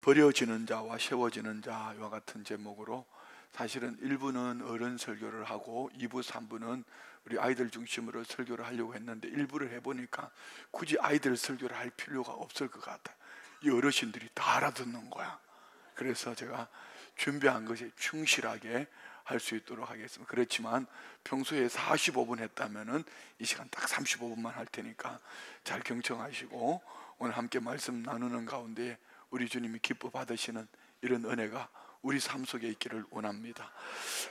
버려지는 자와 세워지는 자와 같은 제목으로 사실은 1부는 어른 설교를 하고 2부, 3부는 우리 아이들 중심으로 설교를 하려고 했는데 1부를 해보니까 굳이 아이들 설교를 할 필요가 없을 것 같아. 이 어르신들이 다 알아듣는 거야. 그래서 제가 준비한 것에 충실하게 할 수 있도록 하겠습니다. 그렇지만 평소에 45분 했다면은 이 시간 딱 35분만 할 테니까 잘 경청하시고 오늘 함께 말씀 나누는 가운데 우리 주님이 기뻐 받으시는 이런 은혜가 우리 삶 속에 있기를 원합니다.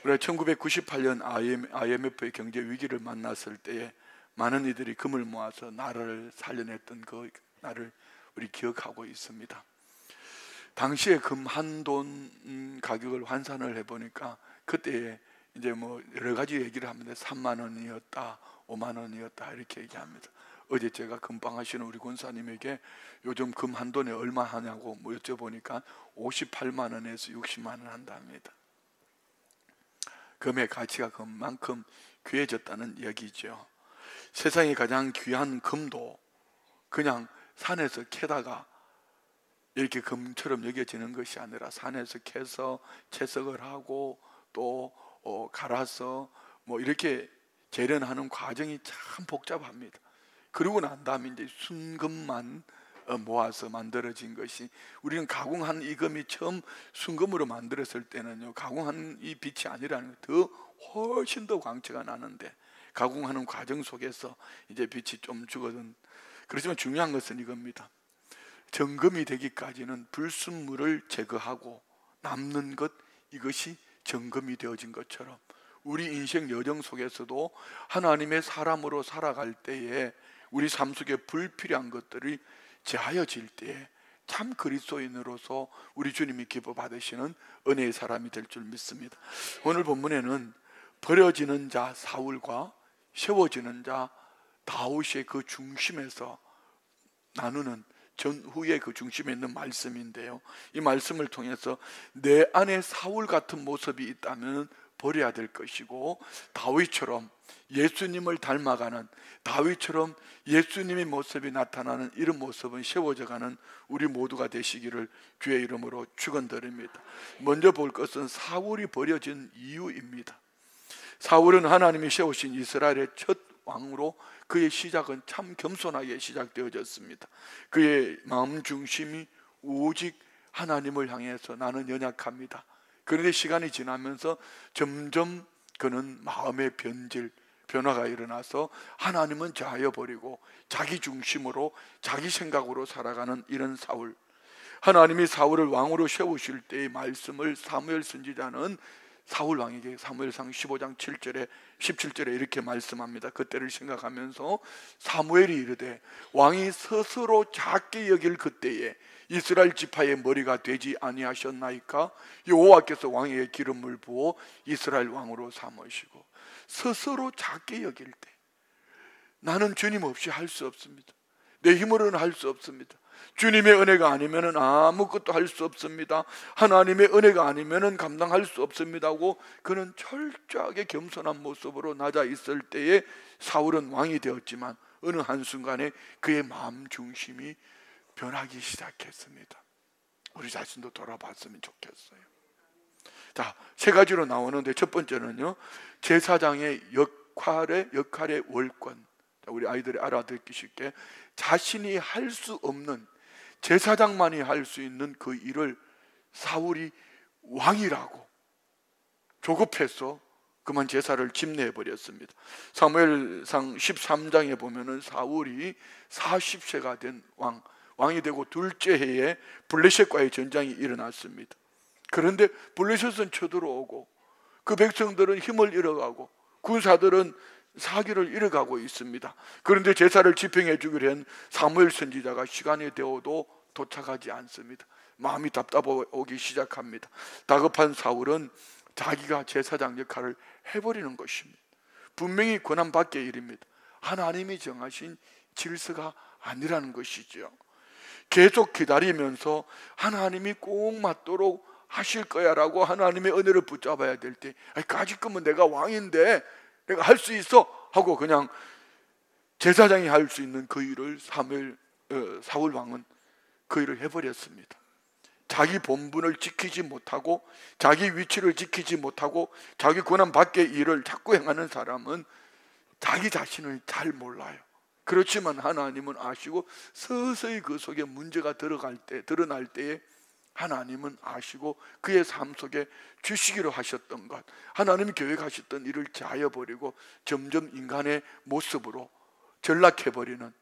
우리가 1998년 IMF의 경제 위기를 만났을 때에 많은 이들이 금을 모아서 나라를 살려냈던 그 날을 우리 기억하고 있습니다. 당시에 금 한 돈 가격을 환산을 해보니까 그때에 이제 뭐 여러 가지 얘기를 합니다. 3만 원이었다, 5만 원이었다 이렇게 얘기합니다. 어제 제가 금방 하시는 우리 권사님에게 요즘 금 한 돈에 얼마 하냐고 뭐 여쭤보니까 58만 원에서 60만 원 한답니다. 금의 가치가 그만큼 귀해졌다는 이야기죠. 세상에 가장 귀한 금도 그냥 산에서 캐다가 이렇게 금처럼 여겨지는 것이 아니라 산에서 캐서 채석을 하고 또 갈아서 뭐 이렇게 재련하는 과정이 참 복잡합니다. 그러고 난 다음에 이제 순금만 모아서 만들어진 것이, 우리는 가공한 이 금이 처음 순금으로 만들었을 때는요, 가공한 이 빛이 아니라는 더 훨씬 더 광채가 나는데 가공하는 과정 속에서 이제 빛이 좀 죽어든. 그렇지만 중요한 것은 이겁니다. 정금이 되기까지는 불순물을 제거하고 남는 것, 이것이 정금이 되어진 것처럼 우리 인생 여정 속에서도 하나님의 사람으로 살아갈 때에 우리 삶 속에 불필요한 것들이 제하여질 때에 참 그리스도인으로서 우리 주님이 기뻐 받으시는 은혜의 사람이 될 줄 믿습니다. 오늘 본문에는 버려지는 자 사울과 세워지는 자 다윗의 그 중심에서 나누는 전후의 그 중심에 있는 말씀인데요, 이 말씀을 통해서 내 안에 사울 같은 모습이 있다면 버려야 될 것이고, 다윗처럼 예수님을 닮아가는, 다윗처럼 예수님의 모습이 나타나는 이런 모습은 세워져가는 우리 모두가 되시기를 주의 이름으로 축원드립니다. 먼저 볼 것은 사울이 버려진 이유입니다. 사울은 하나님이 세우신 이스라엘의 첫 왕으로 그의 시작은 참 겸손하게 시작되어졌습니다. 그의 마음 중심이 오직 하나님을 향해서 나는 연약합니다. 그런데 시간이 지나면서 점점 그는 마음의 변화가 일어나서 하나님은 제하여 버리고 자기 중심으로 자기 생각으로 살아가는 이런 사울. 하나님이 사울을 왕으로 세우실 때의 말씀을 사무엘 선지자는 사울 왕에게 사무엘상 15장 7절에 17절에 이렇게 말씀합니다. 그때를 생각하면서 사무엘이 이르되 왕이 스스로 작게 여길 그때에 이스라엘 지파의 머리가 되지 아니하셨나이까? 여호와께서 왕에게 기름을 부어 이스라엘 왕으로 삼으시고. 스스로 작게 여길 때 나는 주님 없이 할 수 없습니다. 내 힘으로는 할 수 없습니다. 주님의 은혜가 아니면 아무것도 할 수 없습니다. 하나님의 은혜가 아니면 감당할 수 없습니다 하고 그는 철저하게 겸손한 모습으로 낮아 있을 때에 사울은 왕이 되었지만 어느 한순간에 그의 마음 중심이 변하기 시작했습니다. 우리 자신도 돌아봤으면 좋겠어요. 자, 세 가지로 나오는데 첫 번째는요, 제사장의 역할의 월권. 우리 아이들이 알아듣기 쉽게 자신이 할 수 없는, 제사장만이 할 수 있는 그 일을 사울이 왕이라고 조급해서 그만 제사를 집내버렸습니다. 사무엘상 13장에 보면은 사울이 40세가 된 왕이 되고 둘째 해에 블레셋과의 전쟁이 일어났습니다. 그런데 블레셋은 쳐들어오고 그 백성들은 힘을 잃어가고 군사들은 사기를 잃어가고 있습니다. 그런데 제사를 집행해 주기로 한 사무엘 선지자가 시간이 되어도 도착하지 않습니다. 마음이 답답하기 시작합니다. 다급한 사울은 자기가 제사장 역할을 해버리는 것입니다. 분명히 권한 밖의 일입니다. 하나님이 정하신 질서가 아니라는 것이죠. 계속 기다리면서 하나님이 꼭 맞도록 하실 거야 라고 하나님의 은혜를 붙잡아야 될 때, 아직 거면 내가 왕인데 내가 할 수 있어 하고 그냥 제사장이 할 수 있는 그 일을 사울 왕은 그 일을 해버렸습니다. 자기 본분을 지키지 못하고 자기 위치를 지키지 못하고 자기 권한 밖의 일을 자꾸 행하는 사람은 자기 자신을 잘 몰라요. 그렇지만 하나님은 아시고 서서히 그 속에 문제가 드러날 때에 하나님은 아시고 그의 삶 속에 주시기로 하셨던 것, 하나님이 계획하셨던 일을 자여버리고 점점 인간의 모습으로 전락해버리는,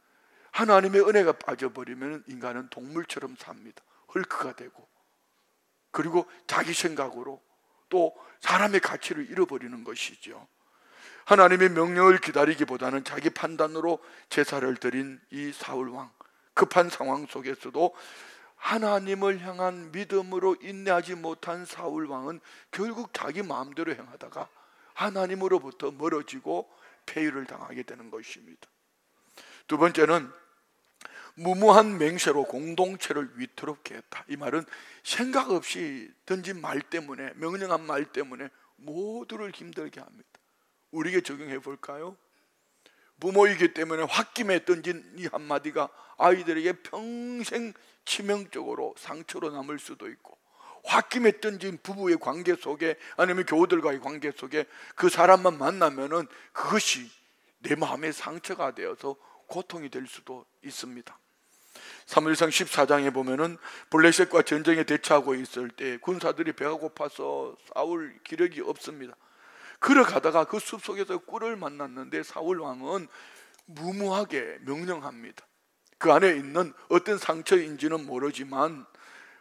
하나님의 은혜가 빠져버리면 인간은 동물처럼 삽니다. 헐크가 되고, 그리고 자기 생각으로 또 사람의 가치를 잃어버리는 것이죠. 하나님의 명령을 기다리기보다는 자기 판단으로 제사를 드린 이 사울왕, 급한 상황 속에서도 하나님을 향한 믿음으로 인내하지 못한 사울왕은 결국 자기 마음대로 행하다가 하나님으로부터 멀어지고 폐위를 당하게 되는 것입니다. 두 번째는 무모한 맹세로 공동체를 위태롭게 했다. 이 말은 생각 없이 던진 말 때문에, 명령한 말 때문에 모두를 힘들게 합니다. 우리에게 적용해 볼까요? 부모이기 때문에 홧김에 던진 이 한마디가 아이들에게 평생 치명적으로 상처로 남을 수도 있고, 홧김에 던진 부부의 관계 속에, 아니면 교우들과의 관계 속에 그 사람만 만나면은 그것이 내 마음의 상처가 되어서 고통이 될 수도 있습니다. 사무엘상 14장에 보면은 블레셋과 전쟁에 대처하고 있을 때 군사들이 배가 고파서 싸울 기력이 없습니다. 걸어가다가 그 숲속에서 꿀을 만났는데 사울 왕은 무모하게 명령합니다. 그 안에 있는 어떤 상처인지는 모르지만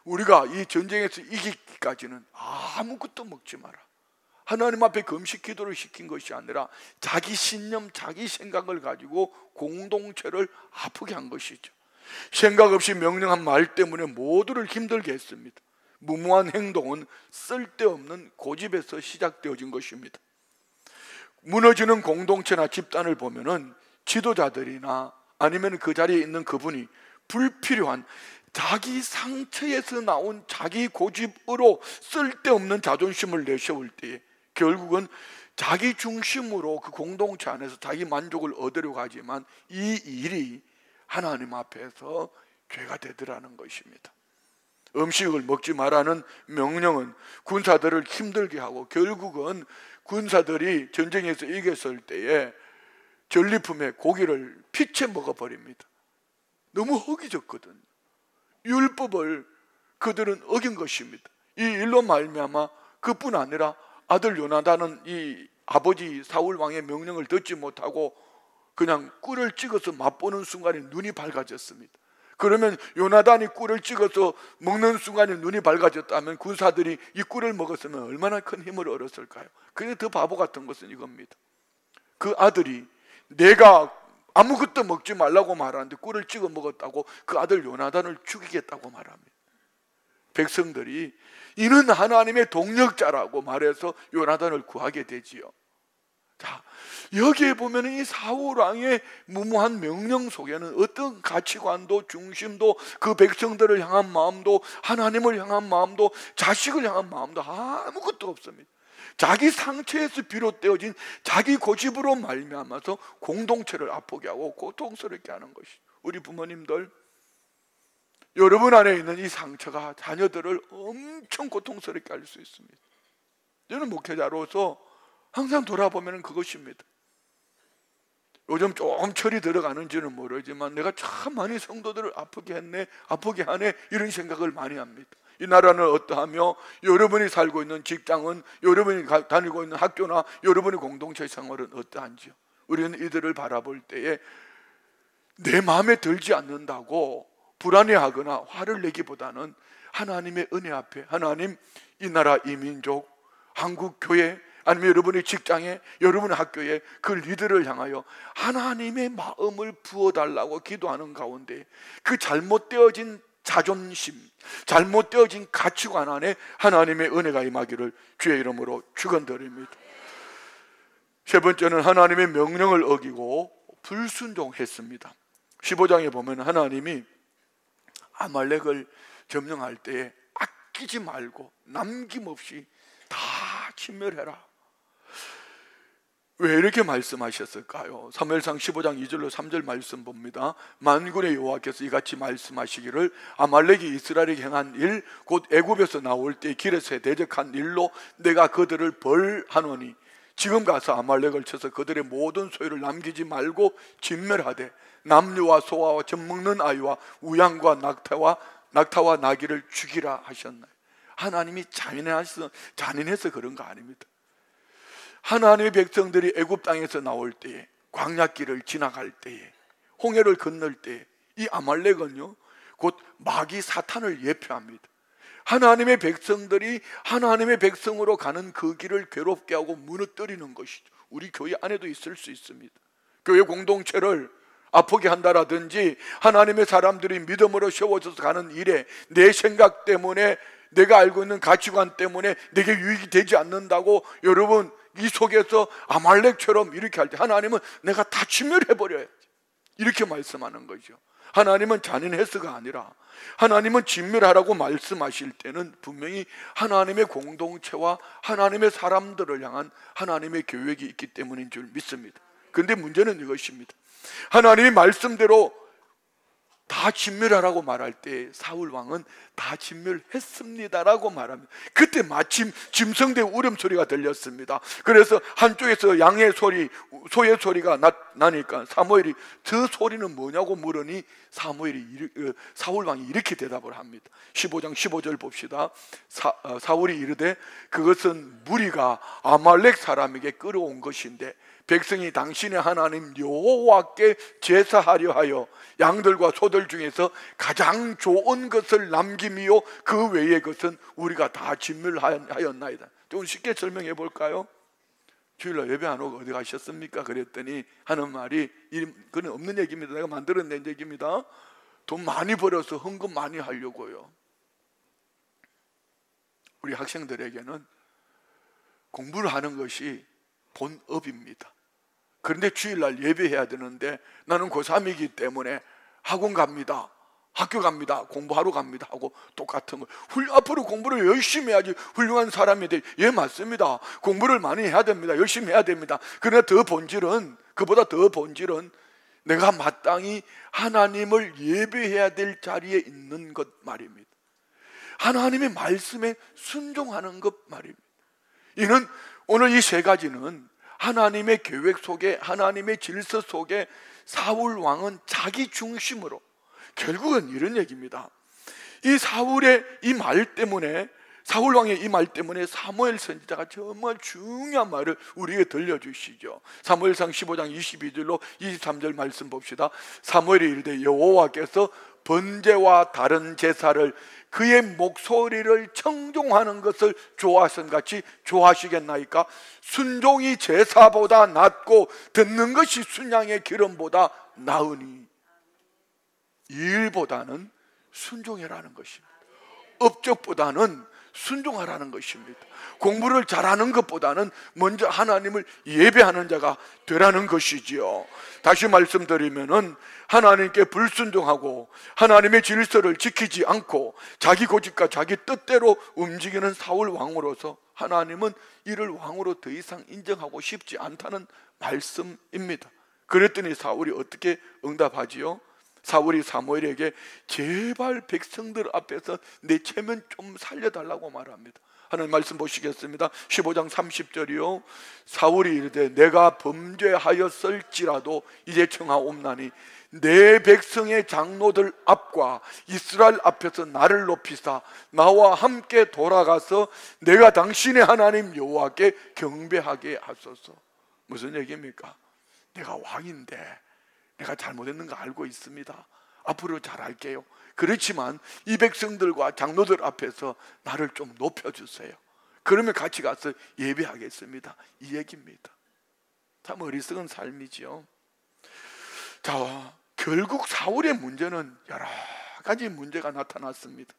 우리가 이 전쟁에서 이기기까지는 아무것도 먹지 마라. 하나님 앞에 금식 기도를 시킨 것이 아니라 자기 신념, 자기 생각을 가지고 공동체를 아프게 한 것이죠. 생각 없이 명령한 말 때문에 모두를 힘들게 했습니다. 무모한 행동은 쓸데없는 고집에서 시작되어진 것입니다. 무너지는 공동체나 집단을 보면은 지도자들이나 아니면 그 자리에 있는 그분이 불필요한 자기 상처에서 나온 자기 고집으로 쓸데없는 자존심을 내세울 때에 결국은 자기 중심으로 그 공동체 안에서 자기 만족을 얻으려고 하지만 이 일이 하나님 앞에서 죄가 되더라는 것입니다. 음식을 먹지 말라는 명령은 군사들을 힘들게 하고 결국은 군사들이 전쟁에서 이겼을 때에 전리품에 고기를 피채 먹어버립니다. 너무 허기졌거든요. 율법을 그들은 어긴 것입니다. 이 일로 말미암아 그뿐 아니라 아들 요나단은 이 아버지 사울 왕의 명령을 듣지 못하고 그냥 꿀을 찍어서 맛보는 순간에 눈이 밝아졌습니다. 그러면 요나단이 꿀을 찍어서 먹는 순간에 눈이 밝아졌다면 군사들이 이 꿀을 먹었으면 얼마나 큰 힘을 얻었을까요? 그런데 더 바보 같은 것은 이겁니다. 그 아들이 내가 아무것도 먹지 말라고 말하는데 꿀을 찍어 먹었다고 그 아들 요나단을 죽이겠다고 말합니다. 백성들이 이는 하나님의 동력자라고 말해서 요나단을 구하게 되지요. 자, 여기에 보면 이 사울 왕의 무모한 명령 속에는 어떤 가치관도 중심도 그 백성들을 향한 마음도 하나님을 향한 마음도 자식을 향한 마음도 아무것도 없습니다. 자기 상처에서 비롯되어진 자기 고집으로 말미암아서 공동체를 아프게 하고 고통스럽게 하는 것이, 우리 부모님들 여러분 안에 있는 이 상처가 자녀들을 엄청 고통스럽게 할 수 있습니다. 저는 목회자로서 항상 돌아보면 그것입니다. 요즘 조금 철이 들어가는지는 모르지만 내가 참 많이 성도들을 아프게 했네, 아프게 하네, 이런 생각을 많이 합니다. 이 나라는 어떠하며 여러분이 살고 있는 직장은, 여러분이 다니고 있는 학교나 여러분의 공동체 생활은 어떠한지요? 우리는 이들을 바라볼 때에 내 마음에 들지 않는다고 불안해하거나 화를 내기보다는 하나님의 은혜 앞에, 하나님, 이 나라, 이 민족, 한국 교회, 아니면 여러분의 직장에, 여러분의 학교에 그 리더를 향하여 하나님의 마음을 부어달라고 기도하는 가운데 그 잘못되어진 자존심, 잘못되어진 가치관 안에 하나님의 은혜가 임하기를 주의 이름으로 축원드립니다. 세 번째는 하나님의 명령을 어기고 불순종했습니다. 15장에 보면 하나님이 아말렉을 점령할 때에 아끼지 말고 남김없이 다 진멸해라. 왜 이렇게 말씀하셨을까요? 사무엘상 15장 2절로 3절 말씀 봅니다. 만군의 여호와께서 이같이 말씀하시기를 아말렉이 이스라엘에게 행한 일 곧 애굽에서 나올 때 길에서 대적한 일로 내가 그들을 벌하노니 지금 가서 아말렉을 쳐서 그들의 모든 소유를 남기지 말고 진멸하되 남녀와 소와 젖 먹는 아이와 우양과 낙타와 나귀를 죽이라 하셨나요? 하나님이 잔인해서 그런 거 아닙니다. 하나님의 백성들이 애굽 땅에서 나올 때에, 광야길을 지나갈 때에, 홍해를 건널 때에 이 아말렉은요 곧 마귀 사탄을 예표합니다. 하나님의 백성들이 하나님의 백성으로 가는 그 길을 괴롭게 하고 무너뜨리는 것이죠. 우리 교회 안에도 있을 수 있습니다. 교회 공동체를 아프게 한다라든지 하나님의 사람들이 믿음으로 세워져서 가는 일에 내 생각 때문에, 내가 알고 있는 가치관 때문에 내게 유익이 되지 않는다고 여러분 이 속에서 아말렉처럼 이렇게 할 때 하나님은 내가 다 진멸해버려야지 이렇게 말씀하는 거죠. 하나님은 잔인해서가 아니라 하나님은 진멸하라고 말씀하실 때는 분명히 하나님의 공동체와 하나님의 사람들을 향한 하나님의 계획이 있기 때문인 줄 믿습니다. 그런데 문제는 이것입니다. 하나님이 말씀대로 다 진멸하라고 말할 때 사울 왕은 다 진멸했습니다라고 말합니다. 그때 마침 짐승대 울음소리가 들렸습니다. 그래서 한쪽에서 양의 소리, 소의 소리가 나니까 사무엘이 저 소리는 뭐냐고 물으니 사울 왕이 이렇게 대답을 합니다. 15장 15절 봅시다. 사울이 이르되 그것은 무리가 아말렉 사람에게 끌어온 것인데 백성이 당신의 하나님 여호와께 제사하려 하여 양들과 소들 중에서 가장 좋은 것을 남김이요 그 외의 것은 우리가 다 진멸하였나이다. 좀 쉽게 설명해 볼까요? 주일날 예배 안 오고 어디 가셨습니까? 그랬더니 하는 말이, 그건 없는 얘기입니다. 내가 만들어낸 얘기입니다. 돈 많이 벌어서 헌금 많이 하려고요. 우리 학생들에게는 공부를 하는 것이 본업입니다. 그런데 주일날 예배해야 되는데 나는 고3이기 때문에 학원 갑니다, 학교 갑니다, 공부하러 갑니다 하고 똑같은 거. 앞으로 공부를 열심히 해야지 훌륭한 사람이 돼. 예, 맞습니다. 공부를 많이 해야 됩니다. 열심히 해야 됩니다. 그러나 그보다 더 본질은 내가 마땅히 하나님을 예배해야 될 자리에 있는 것 말입니다. 하나님의 말씀에 순종하는 것 말입니다. 이는 오늘 이 세 가지는 하나님의 계획 속에, 하나님의 질서 속에 사울 왕은 자기 중심으로, 결국은 이런 얘기입니다. 이 사울의 이 말 때문에, 사울 왕의 이 말 때문에 사무엘 선지자가 정말 중요한 말을 우리에게 들려주시죠. 사무엘상 15장 22절로 23절 말씀 봅시다. 사무엘이 이르되 여호와께서 번제와 다른 제사를 그의 목소리를 청종하는 것을 좋아하신 같이 좋아하시겠나이까? 순종이 제사보다 낫고 듣는 것이 순양의 기름보다 나으니 이 일보다는 순종해라는 것입니다. 업적보다는 순종하라는 것입니다. 공부를 잘하는 것보다는 먼저 하나님을 예배하는 자가 되라는 것이지요. 다시 말씀드리면은 하나님께 불순종하고 하나님의 질서를 지키지 않고 자기 고집과 자기 뜻대로 움직이는 사울 왕으로서 하나님은 이를 왕으로 더 이상 인정하고 싶지 않다는 말씀입니다. 그랬더니 사울이 어떻게 응답하지요? 사울이 사무엘에게 제발 백성들 앞에서 내 체면 좀 살려달라고 말합니다. 하나님 말씀 보시겠습니다. 15장 30절이요. 사울이 이르되 내가 범죄하였을지라도 이제 청하옵나니 내 백성의 장로들 앞과 이스라엘 앞에서 나를 높이사 나와 함께 돌아가서 내가 당신의 하나님 여호와께 경배하게 하소서. 무슨 얘기입니까? 내가 왕인데 내가 잘못했는 거 알고 있습니다. 앞으로 잘할게요. 그렇지만 이 백성들과 장로들 앞에서 나를 좀 높여주세요. 그러면 같이 가서 예배하겠습니다. 이 얘기입니다. 참 어리석은 삶이지요. 자, 결국 사울의 문제는 여러 가지 문제가 나타났습니다.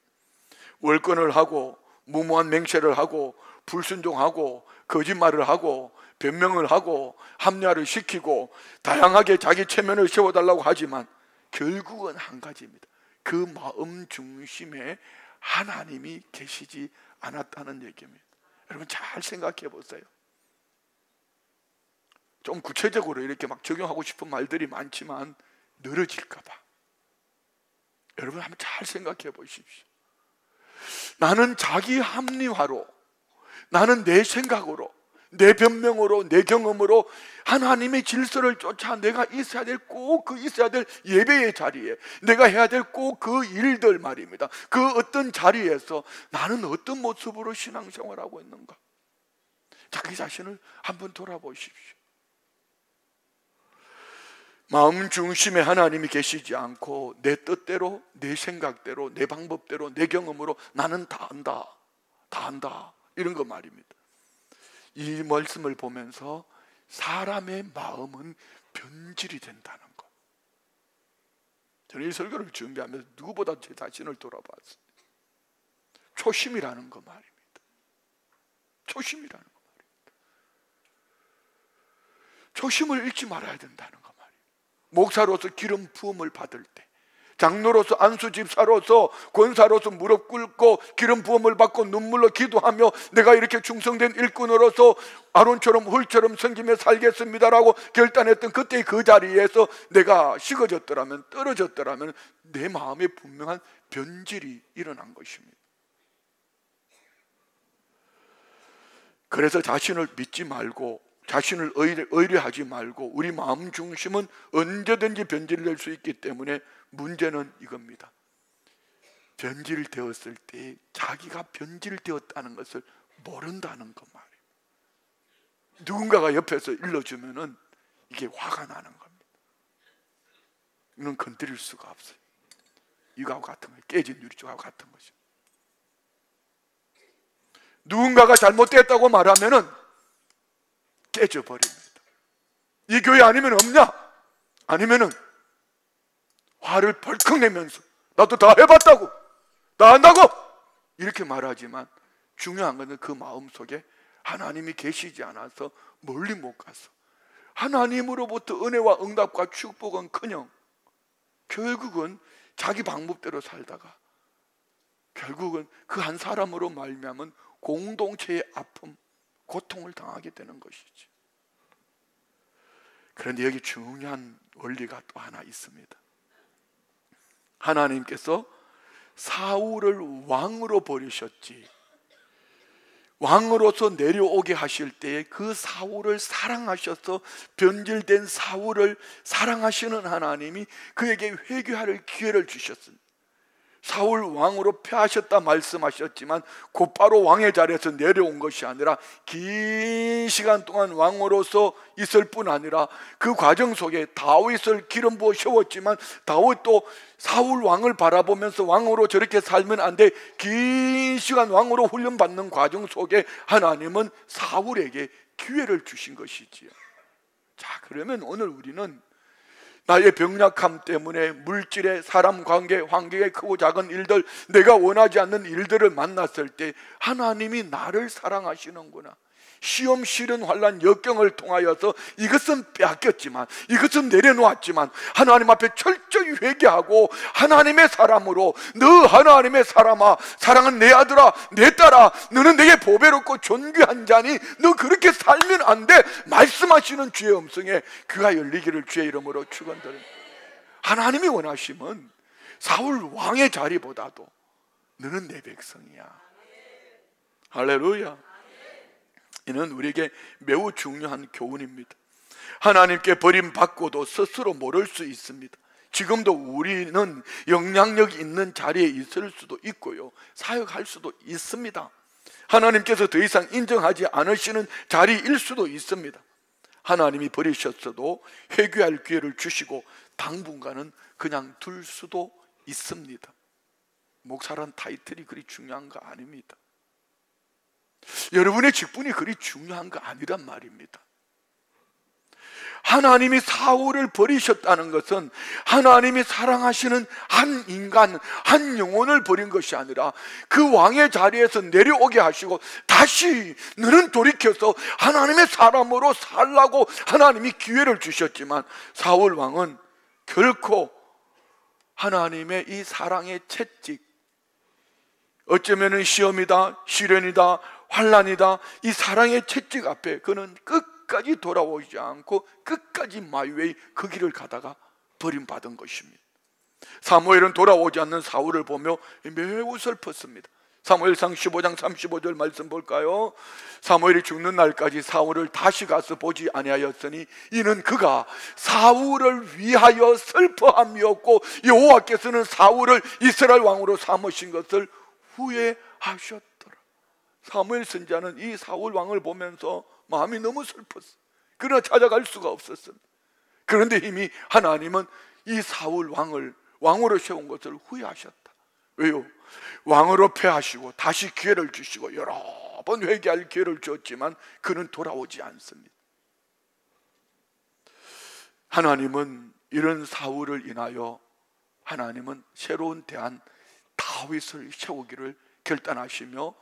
월권을 하고 무모한 맹세를 하고 불순종하고 거짓말을 하고 변명을 하고 합리화를 시키고 다양하게 자기 체면을 세워달라고 하지만 결국은 한 가지입니다. 그 마음 중심에 하나님이 계시지 않았다는 얘기입니다. 여러분 잘 생각해 보세요. 좀 구체적으로 이렇게 막 적용하고 싶은 말들이 많지만 늘어질까 봐. 여러분 한번 잘 생각해 보십시오. 나는 자기 합리화로, 나는 내 생각으로, 내 변명으로, 내 경험으로 하나님의 질서를 쫓아 내가 있어야 될 꼭 그 있어야 될 예배의 자리에, 내가 해야 될 꼭 그 일들 말입니다. 그 어떤 자리에서 나는 어떤 모습으로 신앙생활하고 있는가? 자기 자신을 한번 돌아보십시오. 마음 중심에 하나님이 계시지 않고 내 뜻대로, 내 생각대로, 내 방법대로, 내 경험으로 나는 다 안다, 다 안다, 이런 거 말입니다. 이 말씀을 보면서 사람의 마음은 변질이 된다는 것. 저는 이 설교를 준비하면서 누구보다 제 자신을 돌아봤어요. 초심이라는 거 말입니다. 초심이라는 거 말입니다. 초심을 잃지 말아야 된다는 거 말입니다. 목사로서 기름 부음을 받을 때, 장로로서 안수집사로서 권사로서 무릎 꿇고 기름 부음을 받고 눈물로 기도하며 내가 이렇게 충성된 일꾼으로서 아론처럼 훌처럼 섬기며 살겠습니다라고 결단했던 그때의 그 자리에서 내가 식어졌더라면, 떨어졌더라면 내 마음에 분명한 변질이 일어난 것입니다. 그래서 자신을 믿지 말고, 자신을 의뢰하지 말고, 우리 마음 중심은 언제든지 변질될 수 있기 때문에 문제는 이겁니다. 변질되었을 때 자기가 변질되었다는 것을 모른다는 것 말이에요. 누군가가 옆에서 일러주면은 이게 화가 나는 겁니다. 이건 건드릴 수가 없어요. 이거하고 같은 거예요. 깨진 유리줄하고 같은 거죠. 누군가가 잘못됐다고 말하면은 깨져버립니다. 이 교회 아니면 없냐? 아니면은 화를 벌컥 내면서 나도 다 해봤다고, 다 안다고 이렇게 말하지만 중요한 것은 그 마음속에 하나님이 계시지 않아서 멀리 못 가서 하나님으로부터 은혜와 응답과 축복은커녕 결국은 자기 방법대로 살다가 결국은 그 한 사람으로 말미암은 공동체의 아픔, 고통을 당하게 되는 것이지. 그런데 여기 중요한 원리가 또 하나 있습니다. 하나님께서 사울을 왕으로 버리셨지, 왕으로서 내려오게 하실 때에 그 사울을 사랑하셔서 변질된 사울을 사랑하시는 하나님이 그에게 회개할 기회를 주셨습니다. 사울 왕으로 폐하셨다 말씀하셨지만 곧바로 왕의 자리에서 내려온 것이 아니라 긴 시간 동안 왕으로서 있을 뿐 아니라 그 과정 속에 다윗을 기름 부어 세웠지만 다윗도 사울 왕을 바라보면서 왕으로 저렇게 살면 안 돼, 긴 시간 왕으로 훈련받는 과정 속에 하나님은 사울에게 기회를 주신 것이지요. 자, 그러면 오늘 우리는 나의 병약함 때문에 물질의 사람 관계, 환경의 크고 작은 일들, 내가 원하지 않는 일들을 만났을 때 하나님이 나를 사랑하시는구나, 시험, 시련, 환난, 역경을 통하여서 이것은 빼앗겼지만, 이것은 내려놓았지만 하나님 앞에 철저히 회개하고 하나님의 사람으로, 너 하나님의 사람아, 사랑은 내 아들아, 내 딸아, 너는 내게 보배롭고 존귀한 자니 너 그렇게 살면 안 돼 말씀하시는 주의 음성에 귀가 열리기를 주의 이름으로 축원드립니다. 하나님이 원하시면 사울 왕의 자리보다도 너는 내 백성이야. 할렐루야. 이는 우리에게 매우 중요한 교훈입니다. 하나님께 버림받고도 스스로 모를 수 있습니다. 지금도 우리는 영향력 있는 자리에 있을 수도 있고요, 사역할 수도 있습니다. 하나님께서 더 이상 인정하지 않으시는 자리일 수도 있습니다. 하나님이 버리셨어도 회개할 기회를 주시고 당분간은 그냥 둘 수도 있습니다. 목사란 타이틀이 그리 중요한 거 아닙니다. 여러분의 직분이 그리 중요한 거 아니란 말입니다. 하나님이 사울을 버리셨다는 것은 하나님이 사랑하시는 한 인간, 한 영혼을 버린 것이 아니라 그 왕의 자리에서 내려오게 하시고 다시 너는 돌이켜서 하나님의 사람으로 살라고 하나님이 기회를 주셨지만 사울 왕은 결코 하나님의 이 사랑의 채찍, 어쩌면 시험이다, 시련이다, 환난이다, 이 사랑의 채찍 앞에 그는 끝까지 돌아오지 않고 끝까지 마이웨이 그 길을 가다가 버림받은 것입니다. 사무엘은 돌아오지 않는 사울을 보며 매우 슬펐습니다. 사무엘상 15장 35절 말씀 볼까요? 사무엘이 죽는 날까지 사울을 다시 가서 보지 아니하였으니 이는 그가 사울을 위하여 슬퍼함이었고 여호와께서는 사울을 이스라엘 왕으로 삼으신 것을 후회하셨더라. 사무엘 선지자는 이 사울 왕을 보면서 마음이 너무 슬펐어요. 그러나 찾아갈 수가 없었습니다. 그런데 이미 하나님은 이 사울 왕을 왕으로 세운 것을 후회하셨다. 왜요? 왕으로 패하시고 다시 기회를 주시고 여러 번 회개할 기회를 주었지만 그는 돌아오지 않습니다. 하나님은 이런 사울을 인하여 하나님은 새로운 대안 다윗을 세우기를 결단하시며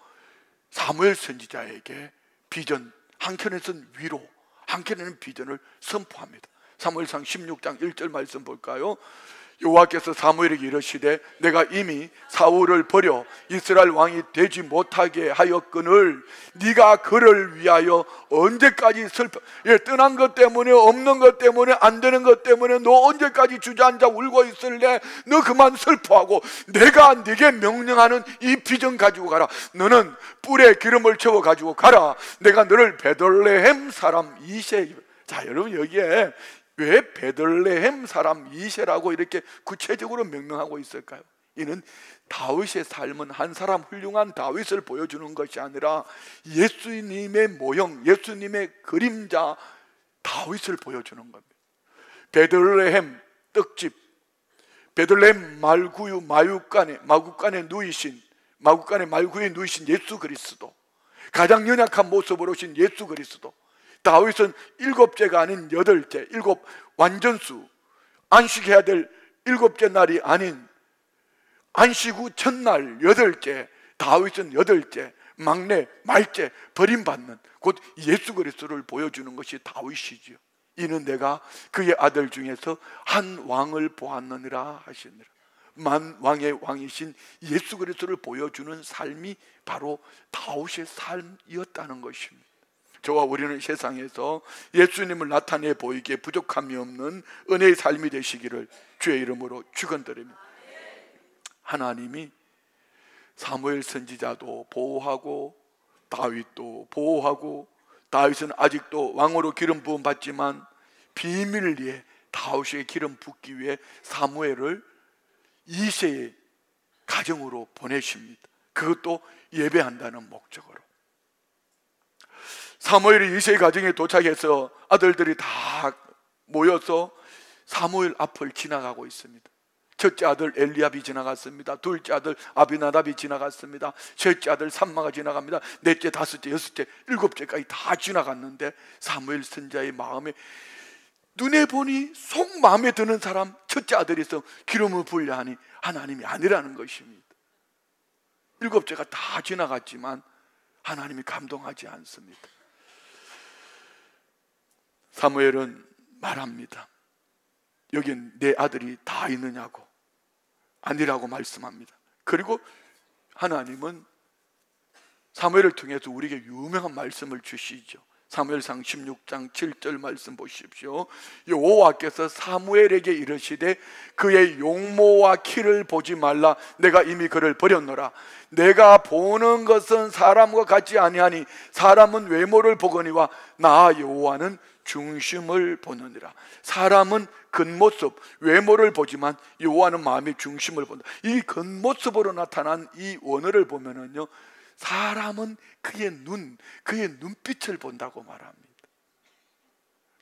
사무엘 선지자에게 비전, 한켠에서는 위로, 한켠에는 비전을 선포합니다. 사무엘상 16장 1절 말씀 볼까요? 여호와께서 사무엘에게 이르시되 내가 이미 사울을 버려 이스라엘 왕이 되지 못하게 하였거늘 네가 그를 위하여 언제까지 슬퍼? 떠난 것 때문에, 없는 것 때문에, 안 되는 것 때문에 너 언제까지 주저앉아 울고 있을래? 너 그만 슬퍼하고 내가 네게 명령하는 이 비전 가지고 가라. 너는 뿔에 기름을 채워 가지고 가라. 내가 너를 베들레헴 사람 이세. 자, 여러분 여기에 왜 베들레헴 사람 이세라고 이렇게 구체적으로 명명하고 있을까요? 이는 다윗의 삶은 한 사람 훌륭한 다윗을 보여주는 것이 아니라 예수님의 모형, 예수님의 그림자 다윗을 보여주는 겁니다. 베들레헴 떡집, 베들레헴 말구유 마구간에 누이신, 마구간에 말구유에 누이신 예수 그리스도, 가장 연약한 모습으로 오신 예수 그리스도. 다윗은 7제가 아닌 8제, 7 완전수, 안식해야 될 7째 날이 아닌 안식 후 첫날 8째, 다윗은 8째, 막내, 말째, 버림받는 곧 예수 그리스도를 보여주는 것이 다윗이지요. 이는 내가 그의 아들 중에서 한 왕을 보았느니라 하시니라. 만왕의 왕이신 예수 그리스도를 보여주는 삶이 바로 다윗의 삶이었다는 것입니다. 저와 우리는 세상에서 예수님을 나타내 보이기에 부족함이 없는 은혜의 삶이 되시기를 주의 이름으로 축원드립니다. 하나님이 사무엘 선지자도 보호하고 다윗도 보호하고, 다윗은 아직도 왕으로 기름 부음 받지만 비밀리에 다윗에게 기름 붓기 위해 사무엘을 이새의 가정으로 보내십니다. 그것도 예배한다는 목적으로. 사무엘이 이새의 가정에 도착해서 아들들이 다 모여서 사무엘 앞을 지나가고 있습니다. 첫째 아들 엘리압이 지나갔습니다. 둘째 아들 아비나답이 지나갔습니다. 셋째 아들 삼마가 지나갑니다. 넷째, 다섯째, 여섯째, 7째까지 다 지나갔는데 사무엘 선지자의 마음에 눈에 보니 속 마음에 드는 사람 첫째 아들에서 기름을 부으려 하니 하나님이 아니라는 것입니다. 7째가 다 지나갔지만 하나님이 감동하지 않습니다. 사무엘은 말합니다. 여긴 내 아들이 다 있느냐고. 아니라고 말씀합니다. 그리고 하나님은 사무엘을 통해서 우리에게 유명한 말씀을 주시죠. 사무엘상 16장 7절 말씀 보십시오. 여호와께서 사무엘에게 이르시되 그의 용모와 키를 보지 말라. 내가 이미 그를 버렸노라. 내가 보는 것은 사람과 같지 아니하니 사람은 외모를 보거니와 나 여호와는 중심을 보느니라. 사람은 겉모습, 외모를 보지만 여호와는 마음의 중심을 본다. 이 겉모습으로 나타난 이 원어를 보면은요, 사람은 그의 눈, 그의 눈빛을 본다고 말합니다.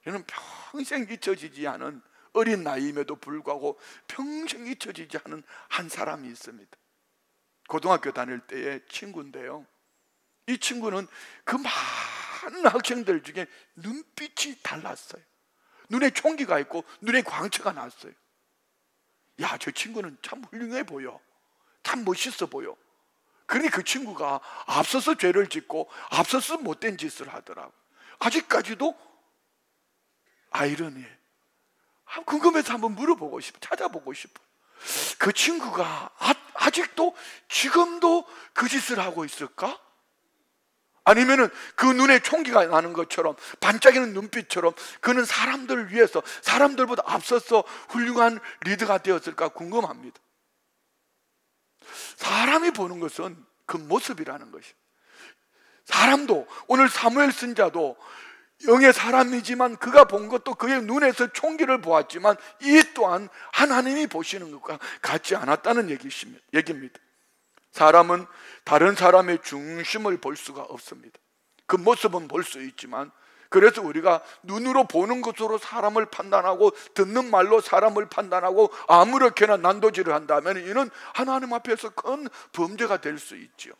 저는 평생 잊혀지지 않은, 어린 나이임에도 불구하고 평생 잊혀지지 않은 한 사람이 있습니다. 고등학교 다닐 때의 친구인데요, 이 친구는 그 많은 학생들 중에 눈빛이 달랐어요. 눈에 총기가 있고 눈에 광채가 났어요. 야, 저 친구는 참 훌륭해 보여, 참 멋있어 보여. 그러니 그 친구가 앞서서 죄를 짓고 앞서서 못된 짓을 하더라고요. 아직까지도 아이러니해. 궁금해서 한번 물어보고 싶어, 찾아보고 싶어. 그 친구가 아직도 지금도 그 짓을 하고 있을까? 아니면은 그 눈에 총기가 나는 것처럼 반짝이는 눈빛처럼 그는 사람들을 위해서 사람들보다 앞서서 훌륭한 리더가 되었을까 궁금합니다. 사람이 보는 것은 그 모습이라는 것이. 사람도 오늘 사무엘 선지자도 영의 사람이지만 그가 본 것도 그의 눈에서 총기를 보았지만 이 또한 하나님이 보시는 것과 같지 않았다는 얘기입니다. 사람은 다른 사람의 중심을 볼 수가 없습니다. 그 모습은 볼 수 있지만, 그래서 우리가 눈으로 보는 것으로 사람을 판단하고 듣는 말로 사람을 판단하고 아무렇게나 난도질을 한다면 이는 하나님 앞에서 큰 범죄가 될 수 있죠.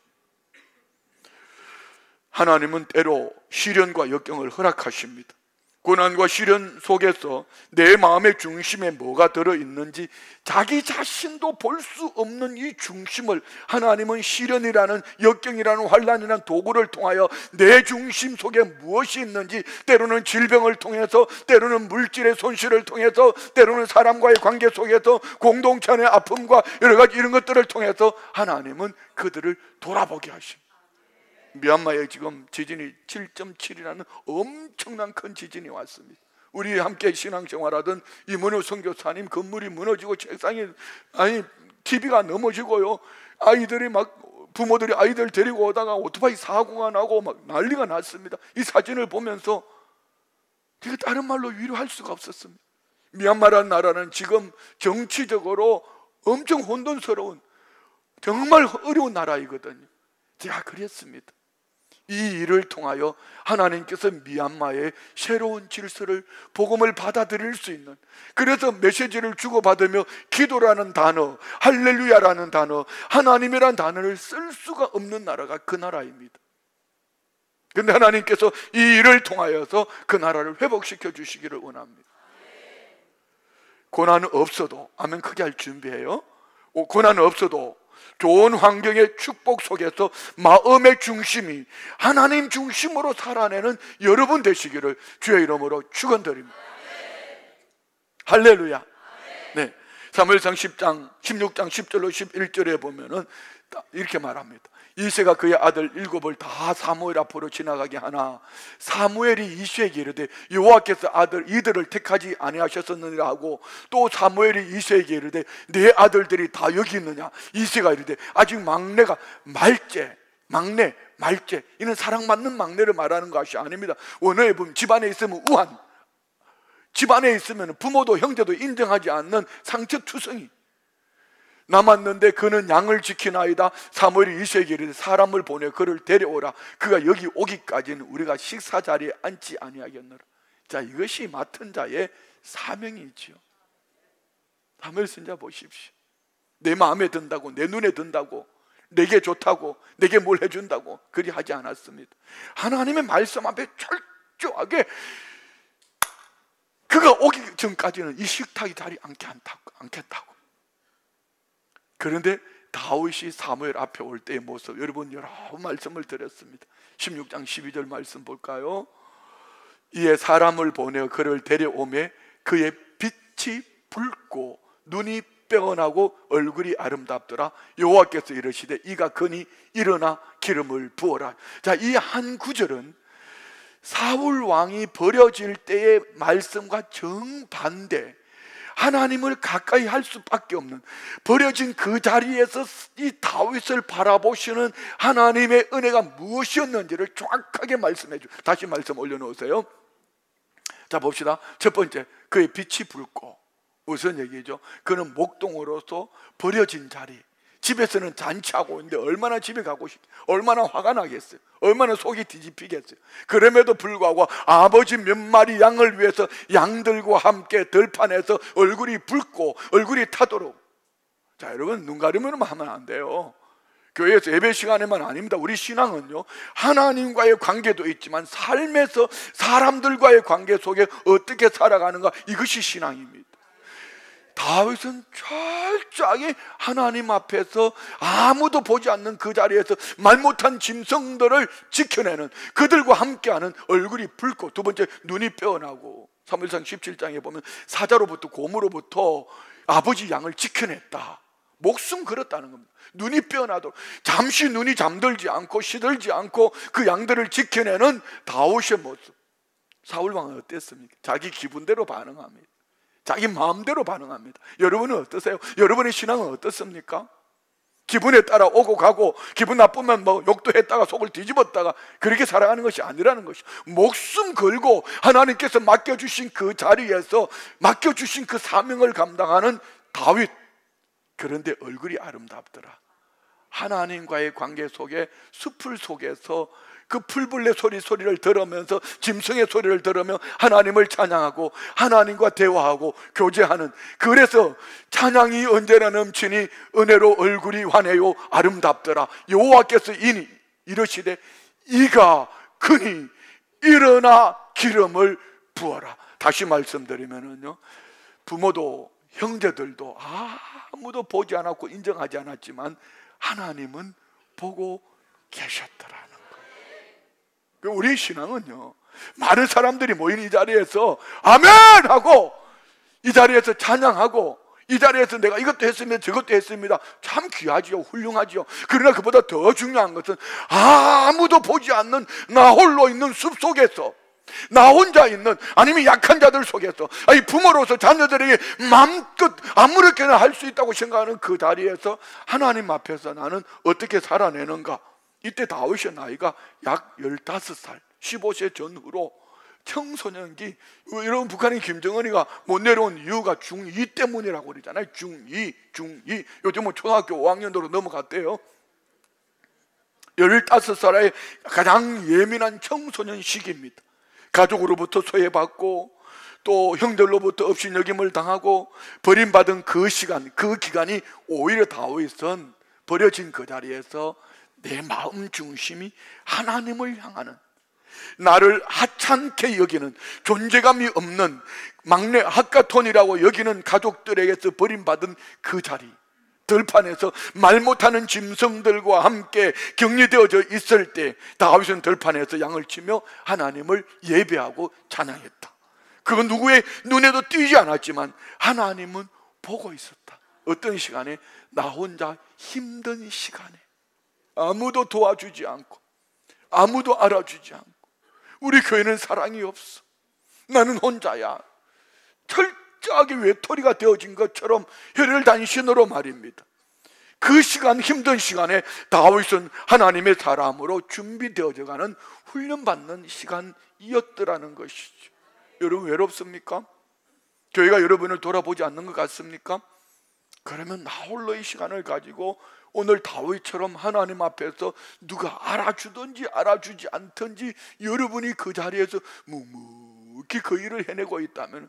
하나님은 때로 시련과 역경을 허락하십니다. 고난과 시련 속에서 내 마음의 중심에 뭐가 들어있는지 자기 자신도 볼 수 없는 이 중심을 하나님은 시련이라는 역경이라는 환난이라는 도구를 통하여 내 중심 속에 무엇이 있는지, 때로는 질병을 통해서, 때로는 물질의 손실을 통해서, 때로는 사람과의 관계 속에서 공동체 의 아픔과 여러 가지 이런 것들을 통해서 하나님은 그들을 돌아보게 하십니다. 미얀마에 지금 지진이 7.7이라는 엄청난 큰 지진이 왔습니다. 우리 함께 신앙생활하던 이문호 선교사님 건물이 무너지고 책상이 TV가 넘어지고요. 아이들이 막 부모들이 아이들 데리고 오다가 오토바이 사고가 나고 막 난리가 났습니다. 이 사진을 보면서 제가 다른 말로 위로할 수가 없었습니다. 미얀마라는 나라는 지금 정치적으로 엄청 혼돈스러운 정말 어려운 나라이거든요. 제가 그랬습니다. 이 일을 통하여 하나님께서 미얀마의 새로운 질서를, 복음을 받아들일 수 있는, 그래서 메시지를 주고받으며 기도라는 단어, 할렐루야라는 단어, 하나님이라는 단어를 쓸 수가 없는 나라가 그 나라입니다. 그런데 하나님께서 이 일을 통하여서 그 나라를 회복시켜 주시기를 원합니다. 고난은 없어도, 아멘 크게 할 준비해요. 고난은 없어도 좋은 환경의 축복 속에서 마음의 중심이 하나님 중심으로 살아내는 여러분 되시기를 주의 이름으로 축원드립니다. 할렐루야. 네, 사무엘상 10장 16장 10절로 11절에 보면은 이렇게 말합니다. 이새가 그의 아들 7을 다 사무엘 앞으로 지나가게 하나 사무엘이 이새에게 이르되 여호와께서 아들 이들을 택하지 아니하셨느니라 하고, 또 사무엘이 이새에게 이르되 네 아들들이 다 여기 있느냐. 이새가 이르되 아직 막내가 말째. 이는 사랑받는 막내를 말하는 것이 아닙니다. 원어에 보면 집안에 있으면 우한, 집안에 있으면 부모도 형제도 인정하지 않는 상처투성이 남았는데 그는 양을 지키나이다. 사무엘이 이새에게 이르되 사람을 보내 그를 데려오라. 그가 여기 오기까지는 우리가 식사 자리에 앉지 아니하겠노라. 자, 이것이 맡은 자의 사명이지요. 사무엘 선지자 보십시오. 내 마음에 든다고, 내 눈에 든다고, 내게 좋다고, 내게 뭘 해준다고 그리 하지 않았습니다. 하나님의 말씀 앞에 철저하게 그가 오기 전까지는 이 식탁이 자리 않겠다고. 그런데 다윗이 사무엘 앞에 올 때의 모습, 여러분 여러 말씀을 드렸습니다. 16장 12절 말씀 볼까요? 이에 사람을 보내어 그를 데려오매 그의 빛이 붉고 눈이 빼어나고 얼굴이 아름답더라. 여호와께서 이르시되 이가 거니 일어나 기름을 부어라. 자, 이 한 구절은 사울 왕이 버려질 때의 말씀과 정반대, 하나님을 가까이 할 수밖에 없는, 버려진 그 자리에서 이 다윗을 바라보시는 하나님의 은혜가 무엇이었는지를 정확하게 말씀해 주. 다시 말씀 올려놓으세요. 자, 봅시다. 첫 번째, 그의 빛이 붉고. 무슨 얘기죠? 그는 목동으로서 버려진 자리, 집에서는 잔치하고 있는데 얼마나 집에 가고 얼마나 화가 나겠어요. 얼마나 속이 뒤집히겠어요. 그럼에도 불구하고 아버지 몇 마리 양을 위해서 양들과 함께 들판에서 얼굴이 붉고 얼굴이 타도록. 자, 여러분 눈 가리면 하면 안 돼요. 교회에서 예배 시간에만 아닙니다. 우리 신앙은요, 하나님과의 관계도 있지만 삶에서 사람들과의 관계 속에 어떻게 살아가는가, 이것이 신앙입니다. 다윗은 철저하게 하나님 앞에서 아무도 보지 않는 그 자리에서 말 못한 짐승들을 지켜내는, 그들과 함께하는, 얼굴이 붉고, 두 번째 눈이 빼어나고, 사무엘상 17장에 보면 사자로부터 곰으로부터 아버지 양을 지켜냈다. 목숨 걸었다는 겁니다. 눈이 빼어나도록 잠시 눈이 잠들지 않고 시들지 않고 그 양들을 지켜내는 다윗의 모습. 사울왕은 어땠습니까? 자기 기분대로 반응합니다. 자기 마음대로 반응합니다. 여러분은 어떠세요? 여러분의 신앙은 어떻습니까? 기분에 따라 오고 가고, 기분 나쁘면 뭐 욕도 했다가 속을 뒤집었다가 그렇게 살아가는 것이 아니라는 것이, 목숨 걸고 하나님께서 맡겨주신 그 자리에서 맡겨주신 그 사명을 감당하는 다윗. 그런데 얼굴이 아름답더라. 하나님과의 관계 속에, 숲을 속에서 그 풀벌레 소리를 들으면서, 짐승의 소리를 들으며 하나님을 찬양하고 하나님과 대화하고 교제하는, 그래서 찬양이 언제나 넘치니 은혜로 얼굴이 환해요 아름답더라. 여호와께서 이르시되 이가 그니 일어나 기름을 부어라. 다시 말씀드리면은요, 부모도 형제들도 아무도 보지 않았고 인정하지 않았지만 하나님은 보고 계셨더라는 거예요. 우리 신앙은요, 많은 사람들이 모인 이 자리에서 아멘 하고, 이 자리에서 찬양하고, 이 자리에서 내가 이것도 했습니다 저것도 했습니다, 참 귀하지요, 훌륭하지요. 그러나 그보다 더 중요한 것은 아무도 보지 않는 나 홀로 있는 숲속에서, 나 혼자 있는, 아니면 약한 자들 속에서, 아니 부모로서 자녀들에게 마음껏 아무렇게나 할 수 있다고 생각하는 그 자리에서 하나님 앞에서 나는 어떻게 살아내는가. 이때 다윗의 나이가 약 15살, 15세 전후로 청소년기. 여러분, 북한의 김정은이가 못 내려온 이유가 중2 때문이라고 그러잖아요. 중2. 요즘은 초등학교 5학년으로 넘어갔대요. 15살의 가장 예민한 청소년 시기입니다. 가족으로부터 소외받고 또 형들로부터 업신여김을 당하고 버림받은 그 시간, 그 기간이 오히려 다윗은 버려진 그 자리에서 내 마음 중심이 하나님을 향하는, 나를 하찮게 여기는, 존재감이 없는 막내 핫가톤이라고 여기는 가족들에게서 버림받은 그 자리, 들판에서 말 못하는 짐승들과 함께 격리되어져 있을 때 다윗은 들판에서 양을 치며 하나님을 예배하고 찬양했다. 그건 누구의 눈에도 띄지 않았지만 하나님은 보고 있었다. 어떤 시간에? 나 혼자 힘든 시간에, 아무도 도와주지 않고 아무도 알아주지 않고, 우리 교회는 사랑이 없어, 나는 혼자야, 철저하게 외톨이가 되어진 것처럼 혈혈단신으로 말입니다. 그 시간, 힘든 시간에 다윗은 하나님의 사람으로 준비되어져 가는, 훈련받는 시간이었더라는 것이죠. 여러분, 외롭습니까? 교회가 여러분을 돌아보지 않는 것 같습니까? 그러면 나 홀로의 시간을 가지고 오늘 다윗처럼 하나님 앞에서 누가 알아주든지 알아주지 않든지 여러분이 그 자리에서 묵묵히 그 일을 해내고 있다면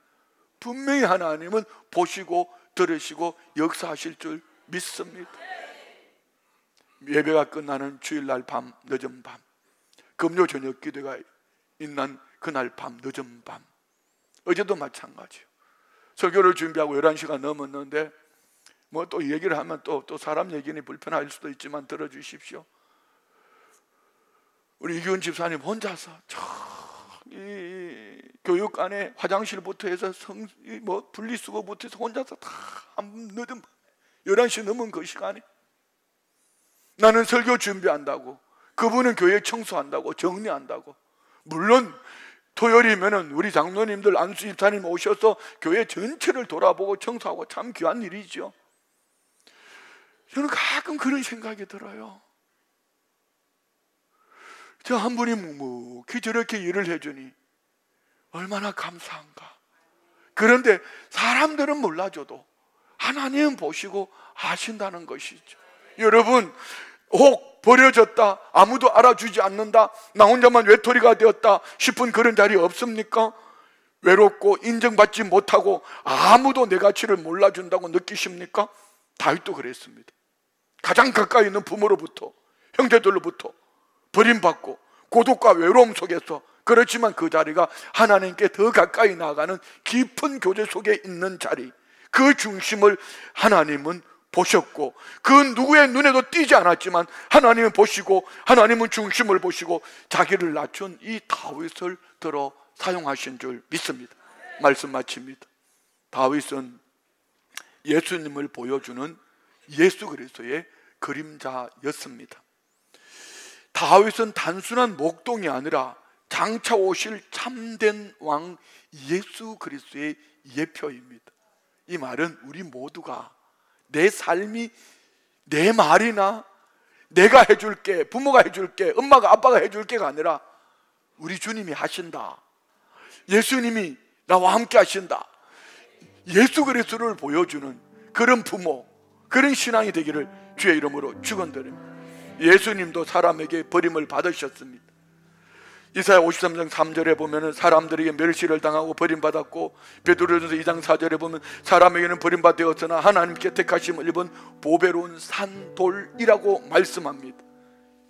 분명히 하나님은 보시고 들으시고 역사하실 줄 믿습니다. 예배가 끝나는 주일날 밤, 늦은 밤, 금요 저녁 기도가 있는 그날 밤, 늦은 밤, 어제도 마찬가지요. 설교를 준비하고 11시가 넘었는데 뭐 또 얘기를 하면 또 사람 얘기니 불편할 수도 있지만 들어주십시오. 우리 이기훈 집사님 혼자서 이 교육관에 화장실부터 해서 분리수거부터 해서 혼자서 다 늦은 11시 넘은 그 시간에 나는 설교 준비한다고, 그분은 교회 청소한다고, 정리한다고. 물론 토요일이면은 우리 장로님들, 안수 집사님 오셔서 교회 전체를 돌아보고 청소하고 참 귀한 일이죠. 저는 가끔 그런 생각이 들어요. 저 한 분이 묵묵히 저렇게 일을 해주니 얼마나 감사한가. 그런데 사람들은 몰라줘도 하나님은 보시고 아신다는 것이죠. 여러분, 혹 버려졌다, 아무도 알아주지 않는다, 나 혼자만 외톨이가 되었다 싶은 그런 자리 없습니까? 외롭고 인정받지 못하고 아무도 내 가치를 몰라준다고 느끼십니까? 다윗도 그랬습니다. 가장 가까이 있는 부모로부터, 형제들로부터 버림받고 고독과 외로움 속에서, 그렇지만 그 자리가 하나님께 더 가까이 나아가는 깊은 교제 속에 있는 자리, 그 중심을 하나님은 보셨고, 그 누구의 눈에도 띄지 않았지만 하나님은 보시고, 하나님은 중심을 보시고 자기를 낮춘 이 다윗을 들어 사용하신 줄 믿습니다. 말씀 마칩니다. 다윗은 예수님을 보여주는 예수 그리스도의 그림자였습니다. 다윗은 단순한 목동이 아니라 장차 오실 참된 왕 예수 그리스도의 예표입니다. 이 말은 우리 모두가 내 삶이 내 말이나 내가 해줄게, 부모가 해줄게, 엄마가 아빠가 해줄게가 아니라 우리 주님이 하신다, 예수님이 나와 함께 하신다, 예수 그리스도를 보여주는 그런 부모, 그런 신앙이 되기를 주의 이름으로 축원드립니다. 예수님도 사람에게 버림을 받으셨습니다. 이사야 53장 3절에 보면 사람들에게 멸시를 당하고 버림받았고, 베드로전서 2장 4절에 보면 사람에게는 버림받되었으나 하나님께 택하심을 입은 보배로운 산돌이라고 말씀합니다.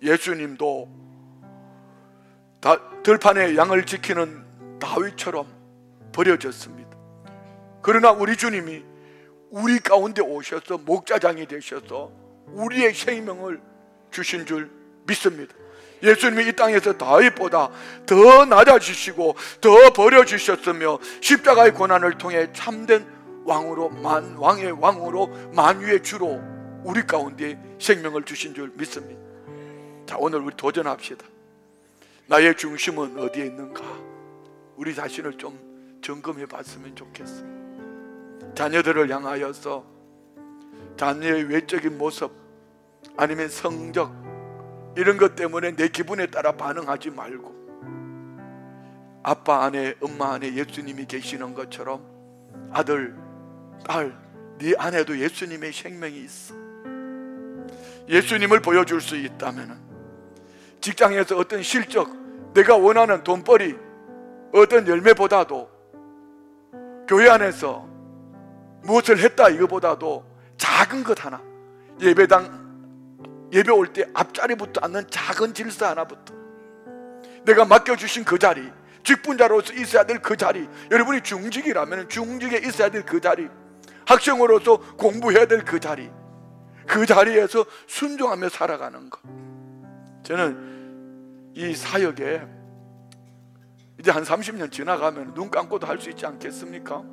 예수님도 들판에 양을 지키는 다윗처럼 버려졌습니다. 그러나 우리 주님이 우리 가운데 오셔서 목자장이 되셔서 우리의 생명을 주신 줄 믿습니다. 예수님이 이 땅에서 다윗보다 더 낮아지시고 더 버려주셨으며 십자가의 고난을 통해 참된 왕으로, 왕의 왕으로, 만유의 주로 우리 가운데 생명을 주신 줄 믿습니다. 자, 오늘 우리 도전합시다. 나의 중심은 어디에 있는가? 우리 자신을 좀 점검해 봤으면 좋겠습니다. 자녀들을 향하여서 자녀의 외적인 모습 아니면 성적 이런 것 때문에 내 기분에 따라 반응하지 말고, 아빠 안에 엄마 안에 예수님이 계시는 것처럼 아들, 딸, 네 안에도 예수님의 생명이 있어. 예수님을 보여줄 수 있다면 직장에서 어떤 실적, 내가 원하는 돈벌이, 어떤 열매보다도 교회 안에서 무엇을 했다 이거보다도 작은 것 하나, 예배 올 때 앞자리부터 앉는 작은 질서 하나부터, 내가 맡겨주신 그 자리, 직분자로서 있어야 될 그 자리, 여러분이 중직이라면 중직에 있어야 될 그 자리, 학생으로서 공부해야 될 그 자리, 그 자리에서 순종하며 살아가는 것. 저는 이 사역에 이제 한 30년 지나가면 눈 감고도 할 수 있지 않겠습니까?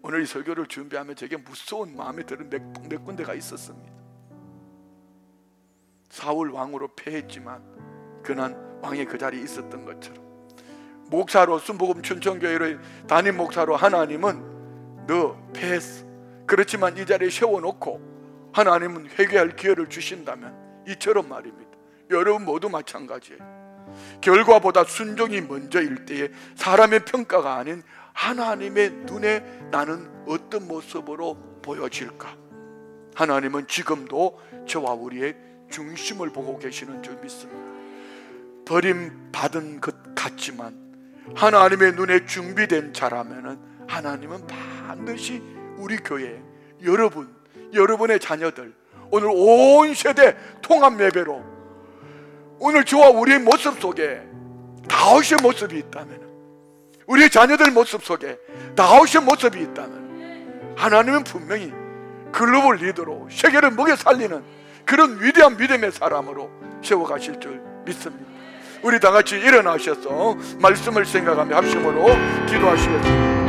오늘 이 설교를 준비하면 되게 무서운 마음에 드는 몇 군데가 있었습니다. 사울 왕으로 패했지만 그는 왕의 그 자리에 있었던 것처럼, 목사로 순복음 춘천교회의 담임 목사로 하나님은 너 패했어, 그렇지만 이 자리에 세워놓고 하나님은 회개할 기회를 주신다면, 이처럼 말입니다. 여러분 모두 마찬가지예요. 결과보다 순종이 먼저일 때에 사람의 평가가 아닌 하나님의 눈에 나는 어떤 모습으로 보여질까? 하나님은 지금도 저와 우리의 중심을 보고 계시는 줄 믿습니다. 버림받은 것 같지만 하나님의 눈에 준비된 자라면은 하나님은 반드시 우리 교회, 여러분의 자녀들, 오늘 온 세대 통합 예배로 오늘 저와 우리의 모습 속에 다윗의 모습이 있다면, 우리의 자녀들 모습 속에 다윗의 모습이 있다면, 하나님은 분명히 글로벌 리더로 세계를 먹여 살리는 그런 위대한 믿음의 사람으로 세워가실 줄 믿습니다. 우리 다 같이 일어나셔서 말씀을 생각하며 합심으로 기도하시겠습니다.